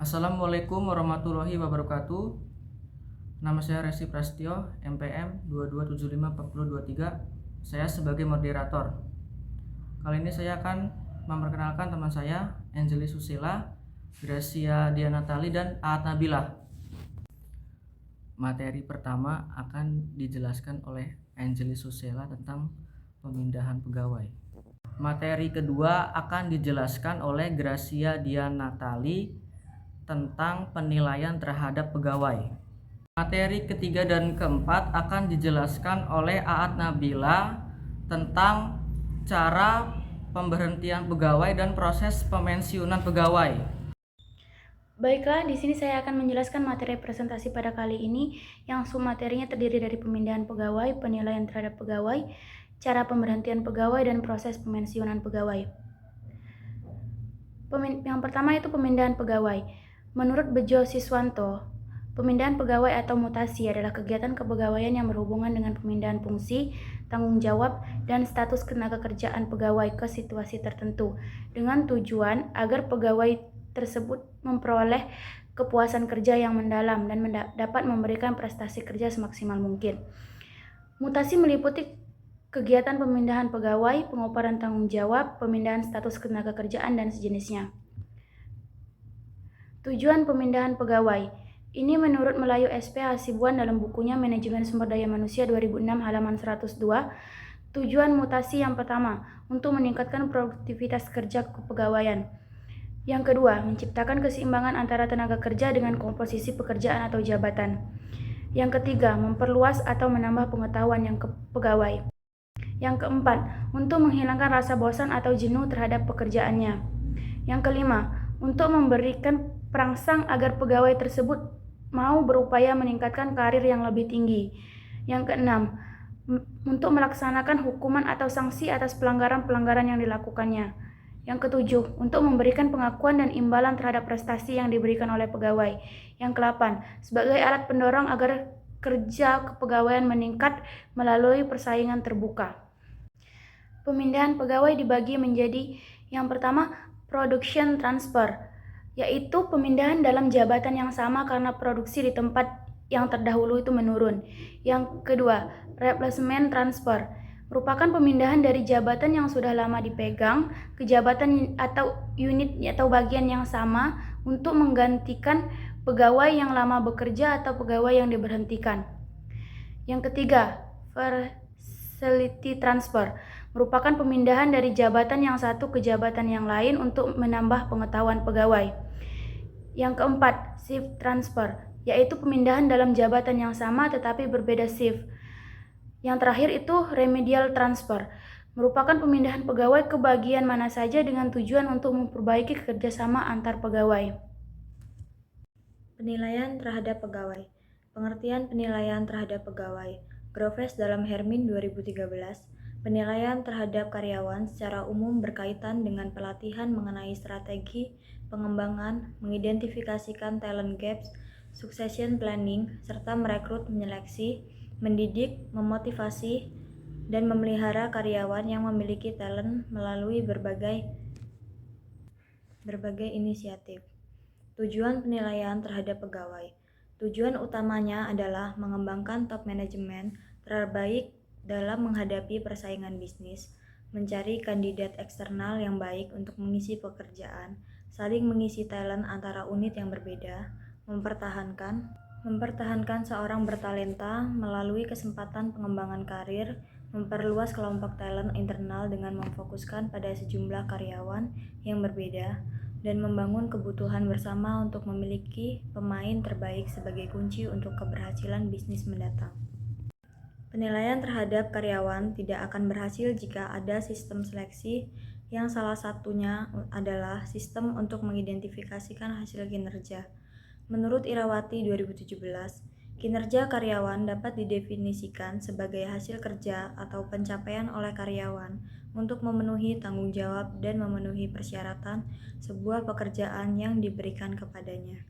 Assalamualaikum warahmatullahi wabarakatuh. Nama saya Resi Prastio, MPM 22754023. Saya sebagai moderator. Kali ini saya akan memperkenalkan teman saya, Angelie Susila, Gracia Dianatali, dan Aat Nabila. Materi pertama akan dijelaskan oleh Angelie Susila tentang pemindahan pegawai. Materi kedua akan dijelaskan oleh Gracia Dianatali tentang penilaian terhadap pegawai. Materi ketiga dan keempat akan dijelaskan oleh Aat Nabila tentang cara pemberhentian pegawai dan proses pemensiunan pegawai. Baiklah, di sini saya akan menjelaskan materi presentasi pada kali ini yang materinya terdiri dari pemindahan pegawai, penilaian terhadap pegawai, cara pemberhentian pegawai, dan proses pemensiunan pegawai. Yang pertama itu pemindahan pegawai. Menurut Bejo Siswanto, pemindahan pegawai atau mutasi adalah kegiatan kepegawaian yang berhubungan dengan pemindahan fungsi, tanggung jawab, dan status tenaga kerjaan pegawai ke situasi tertentu dengan tujuan agar pegawai tersebut memperoleh kepuasan kerja yang mendalam dan dapat memberikan prestasi kerja semaksimal mungkin. Mutasi meliputi kegiatan pemindahan pegawai, pengoperan tanggung jawab, pemindahan status tenaga kerjaan, dan sejenisnya. Tujuan pemindahan pegawai. Ini menurut Melayu SP Hasibuan dalam bukunya Manajemen Sumber Daya Manusia 2006 halaman 102. Tujuan mutasi yang pertama, untuk meningkatkan produktivitas kerja kepegawaian. Yang kedua, menciptakan keseimbangan antara tenaga kerja dengan komposisi pekerjaan atau jabatan. Yang ketiga, memperluas atau menambah pengetahuan yang pegawai. Yang keempat, untuk menghilangkan rasa bosan atau jenuh terhadap pekerjaannya. Yang kelima, untuk memberikan perangsang agar pegawai tersebut mau berupaya meningkatkan karir yang lebih tinggi. Yang keenam, untuk melaksanakan hukuman atau sanksi atas pelanggaran-pelanggaran yang dilakukannya. Yang ketujuh, untuk memberikan pengakuan dan imbalan terhadap prestasi yang diberikan oleh pegawai. Yang kedelapan, sebagai alat pendorong agar kerja kepegawaian meningkat melalui persaingan terbuka. Pemindahan pegawai dibagi menjadi yang pertama, production transfer, yaitu pemindahan dalam jabatan yang sama karena produksi di tempat yang terdahulu itu menurun. Yang kedua, replacement transfer, merupakan pemindahan dari jabatan yang sudah lama dipegang ke jabatan atau unit atau bagian yang sama untuk menggantikan pegawai yang lama bekerja atau pegawai yang diberhentikan. Yang ketiga, facility transfer, merupakan pemindahan dari jabatan yang satu ke jabatan yang lain untuk menambah pengetahuan pegawai. Yang keempat, shift transfer, yaitu pemindahan dalam jabatan yang sama tetapi berbeda shift. Yang terakhir itu remedial transfer, merupakan pemindahan pegawai ke bagian mana saja dengan tujuan untuk memperbaiki kerjasama antar pegawai. Penilaian terhadap pegawai. Pengertian penilaian terhadap pegawai. Groves dalam Hermin 2013. Penilaian terhadap karyawan secara umum berkaitan dengan pelatihan mengenai strategi pengembangan, mengidentifikasikan talent gaps, succession planning, serta merekrut, menyeleksi, mendidik, memotivasi, dan memelihara karyawan yang memiliki talent melalui berbagai inisiatif. Tujuan penilaian terhadap pegawai. Tujuan utamanya adalah mengembangkan top manajemen terbaik dalam menghadapi persaingan bisnis, mencari kandidat eksternal yang baik untuk mengisi pekerjaan, saling mengisi talent antara unit yang berbeda, mempertahankan seorang bertalenta melalui kesempatan pengembangan karir, memperluas kelompok talent internal dengan memfokuskan pada sejumlah karyawan yang berbeda, dan membangun kebutuhan bersama untuk memiliki pemain terbaik sebagai kunci untuk keberhasilan bisnis mendatang. Penilaian terhadap karyawan tidak akan berhasil jika ada sistem seleksi yang salah satunya adalah sistem untuk mengidentifikasikan hasil kinerja. Menurut Irawati 2017, kinerja karyawan dapat didefinisikan sebagai hasil kerja atau pencapaian oleh karyawan untuk memenuhi tanggung jawab dan memenuhi persyaratan sebuah pekerjaan yang diberikan kepadanya.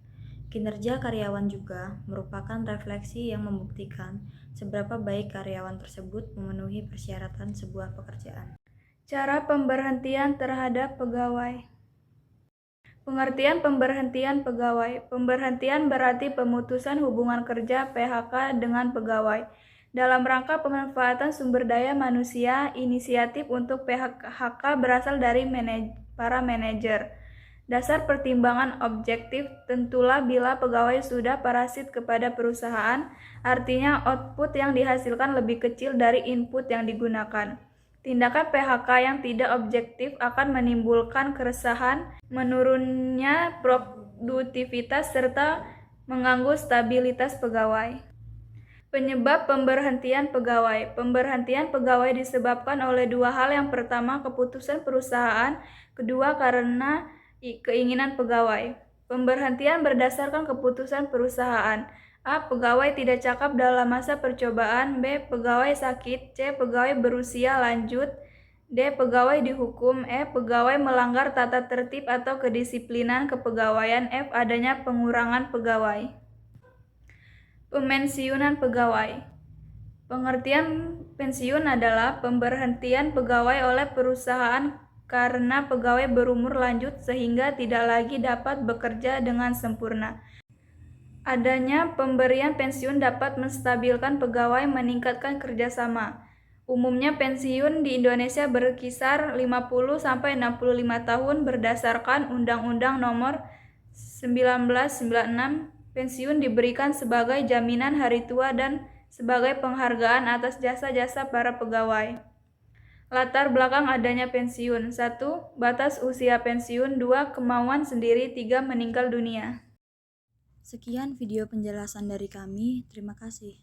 Kinerja karyawan juga merupakan refleksi yang membuktikan seberapa baik karyawan tersebut memenuhi persyaratan sebuah pekerjaan. Cara pemberhentian terhadap pegawai. Pengertian pemberhentian pegawai. Pemberhentian berarti pemutusan hubungan kerja PHK dengan pegawai. Dalam rangka pemanfaatan sumber daya manusia, inisiatif untuk PHK berasal dari para manajer. Dasar pertimbangan objektif tentulah bila pegawai sudah parasit kepada perusahaan, artinya output yang dihasilkan lebih kecil dari input yang digunakan. Tindakan PHK yang tidak objektif akan menimbulkan keresahan, menurunnya produktivitas, serta mengganggu stabilitas pegawai. Penyebab pemberhentian pegawai. Pemberhentian pegawai disebabkan oleh dua hal. Yang pertama, keputusan perusahaan. Kedua, karena keinginan pegawai. Pemberhentian berdasarkan keputusan perusahaan. A. Pegawai tidak cakap dalam masa percobaan. B. Pegawai sakit. C. Pegawai berusia lanjut. D. Pegawai dihukum. E. Pegawai melanggar tata tertib atau kedisiplinan kepegawaian. F. Adanya pengurangan pegawai. Pemensiunan pegawai. Pengertian pensiun adalah pemberhentian pegawai oleh perusahaan karena pegawai berumur lanjut sehingga tidak lagi dapat bekerja dengan sempurna. Adanya pemberian pensiun dapat menstabilkan pegawai, meningkatkan kerjasama. Umumnya pensiun di Indonesia berkisar 50-65 tahun berdasarkan Undang-Undang Nomor 1996. Pensiun diberikan sebagai jaminan hari tua dan sebagai penghargaan atas jasa-jasa para pegawai. Latar belakang adanya pensiun. 1. Batas usia pensiun. 2. Kemauan sendiri. 3. Meninggal dunia. Sekian video penjelasan dari kami. Terima kasih.